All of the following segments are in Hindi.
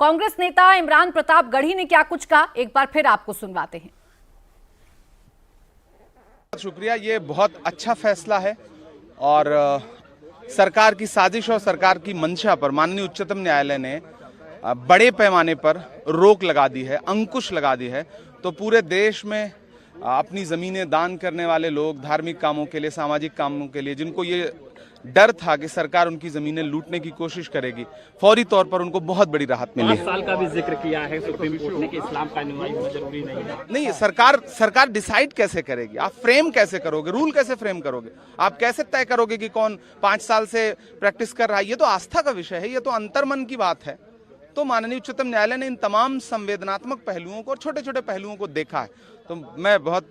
कांग्रेस नेता इमरान प्रताप गढ़ी ने क्या कुछ कहा, एक बार फिर आपको सुनवाते हैं। शुक्रिया। ये बहुत अच्छा फैसला है और सरकार की साजिश और सरकार की मंशा पर माननीय उच्चतम न्यायालय ने बड़े पैमाने पर रोक लगा दी है, अंकुश लगा दी है। तो पूरे देश में अपनी जमीनें दान करने वाले लोग, धार्मिक कामों के लिए, सामाजिक कामों के लिए, जिनको ये डर था कि सरकार उनकी जमीनें लूटने की कोशिश करेगी, फौरी तौर पर उनको बहुत बड़ी राहत मिली है। 5 साल का भी जिक्र किया है सुप्रीम कोर्ट ने कि इस्लाम का अनुयायी होना जरूरी नहीं है। नहीं, सरकार डिसाइड कैसे करेगी? आप फ्रेम कैसे करोगे? रूल कैसे फ्रेम करोगे? आप कैसे तय करोगे कि कौन 5 साल से प्रैक्टिस कर रहा है? ये तो आस्था का विषय है, ये तो अंतर्मन की बात है। तो माननीय उच्चतम न्यायालय ने इन तमाम संवेदनात्मक पहलुओं को और छोटे छोटे पहलुओं को देखा है। तो मैं बहुत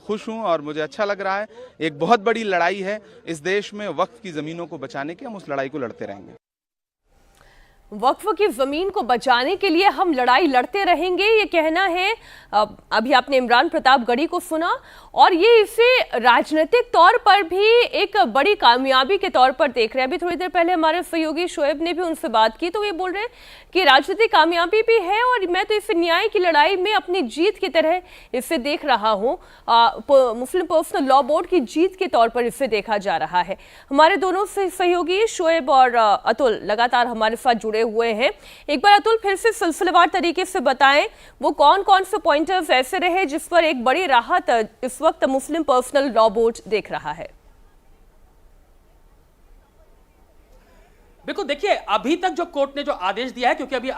खुश हूं और मुझे अच्छा लग रहा है। एक बहुत बड़ी लड़ाई है इस देश में वक्फ की जमीनों को बचाने की, हम उस लड़ाई को लड़ते रहेंगे। वक्फ की जमीन को बचाने के लिए हम लड़ाई लड़ते रहेंगे, ये कहना है। अभी आपने इमरान प्रताप गढ़ी को सुना और ये इसे राजनीतिक तौर पर भी एक बड़ी कामयाबी के तौर पर देख रहे हैं। अभी थोड़ी देर पहले हमारे सहयोगी शोएब ने भी उनसे बात की तो ये बोल रहे हैं कि राजनीतिक कामयाबी भी है और मैं तो इसे न्याय की लड़ाई में अपनी जीत की तरह इसे देख रहा हूँ। मुस्लिम पर्सनल लॉ बोर्ड की जीत के तौर पर इसे देखा जा रहा है। हमारे दोनों से सहयोगी शोएब और अतुल लगातार हमारे साथ जुड़े हुए हैं। एक बार अतुल फिर से सिलसिलेवार तरीके से बताएं, वो कौन कौन से पॉइंटर्स ऐसे रहे जिस पर एक बड़ी राहत इस वक्त मुस्लिम पर्सनल लॉ बोर्ड देख रहा है। बिल्कुल, देखिए अभी तक जो कोर्ट ने जो आदेश दिया है, क्योंकि अभी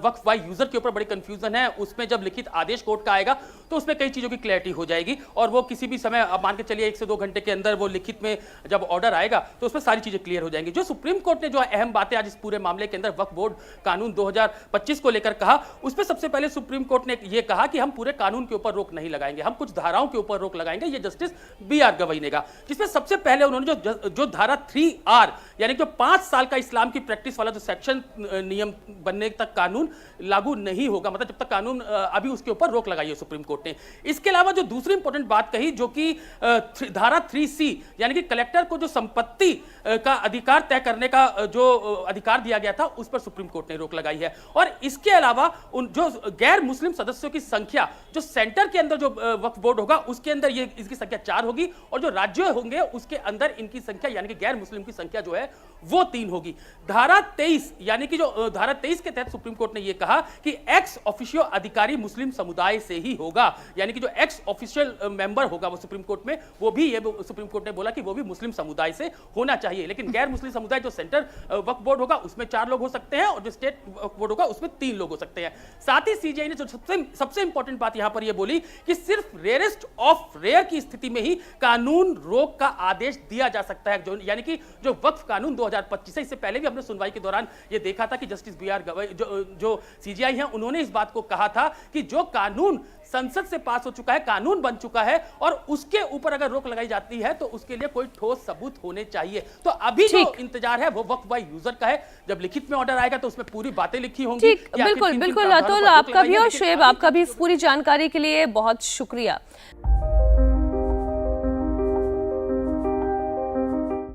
वक्फ वाई यूजर के ऊपर बड़ी कंफ्यूजन है, उसमें जब लिखित आदेश कोर्ट का आएगा तो उसमें कई चीजों की क्लैरिटी हो जाएगी और वो किसी भी समय, अब मान के चलिए 1 से 2 घंटे के अंदर वो लिखित में जब ऑर्डर आएगा तो उसमें सारी चीजें क्लियर हो जाएंगी। जो सुप्रीम कोर्ट ने जो अहम बातें आज इस पूरे मामले के अंदर वक्फ बोर्ड कानून 2025 को लेकर कहा, उसमें सबसे पहले सुप्रीम कोर्ट ने यह कहा कि हम पूरे कानून के ऊपर रोक नहीं लगाएंगे, हम कुछ धाराओं के ऊपर रोक लगाएंगे। ये जस्टिस BR गवई ने कहा, जिसमें सबसे पहले उन्होंने जो धारा 3R यानी कि 5 साल का इस्लाम की प्रैक्टिस वाला जो सेक्शन नियम बनने तक कानून लागू नहीं होगा, मतलब जब तक कानून, अभी उसके ऊपर रोक लगाई है सुप्रीम कोर्ट ने। इसके अलावा जो दूसरी इंपॉर्टेंट बात कही, जो कि धारा 3C यानी कि कलेक्टर को जो संपत्ति का अधिकार तय करने का जो अधिकार दिया गया था, उस पर सुप्रीम कोर्ट ने रोक लगाई है। और इसके अलावा उन जो गैर मुस्लिम सदस्यों की संख्या जो सेंटर के अंदर जो वक्फ बोर्ड होगा उसके अंदर ये इसकी संख्या 4 होगी और जो राज्य होंगे उसके अंदर इनकी संख्या यानी कि गैर मुस्लिम की संख्या जो है वो 3 होगी। धारा 23 यानी कि जो धारा 23 के तहत सुप्रीम कोर्ट ने यह कहा कि एक्स ऑफिशियो अधिकारी मुस्लिम समुदाय से ही होगा, यानी कि जो एक्स ऑफिशियल मेंबर होगा वो सुप्रीम कोर्ट में, वो भी ये सुप्रीम कोर्ट ने बोला कि वो भी मुस्लिम समुदाय से होना चाहिए। लेकिन गैर मुस्लिम समुदाय जो सेंटर वक्फ बोर्ड होगा उसमें 4 लोग हो सकते हैं और जो स्टेट वक्फ बोर्ड होगा उसमें 3 लोग हो सकते हैं। साथ ही सीजीआई ने जो सबसे इंपॉर्टेंट बात यहां पर यह बोली कि सिर्फ रेयरेस्ट ऑफ रेयर की स्थिति में ही कानून रोक का आदेश दिया जा सकता है, जो यानी कि जो वक्फ कानून 2025 है। इससे पहले भी हमने सुनवाई के दौरान ये देखा था कि जस्टिस BR गवई जो सीजीआई हैं उन्होंने इस बात को कहा था कि जो कानून संसद से पास हो चुका है, कानून बन चुका है और उसके ऊपर अगर रोक लगाई जाती है तो उसके लिए कोई ठोस सबूत होने चाहिए। तो अभी जो इंतजार है वो वक्फ वाई यूजर का है, जब लिखित में ऑर्डर आएगा तो उसमें पूरी बातें लिखी होंगी। बिल्कुल बिल्कुल अतुल, आपका भी और शोएब आपका भी इस पूरी जानकारी के लिए बहुत शुक्रिया।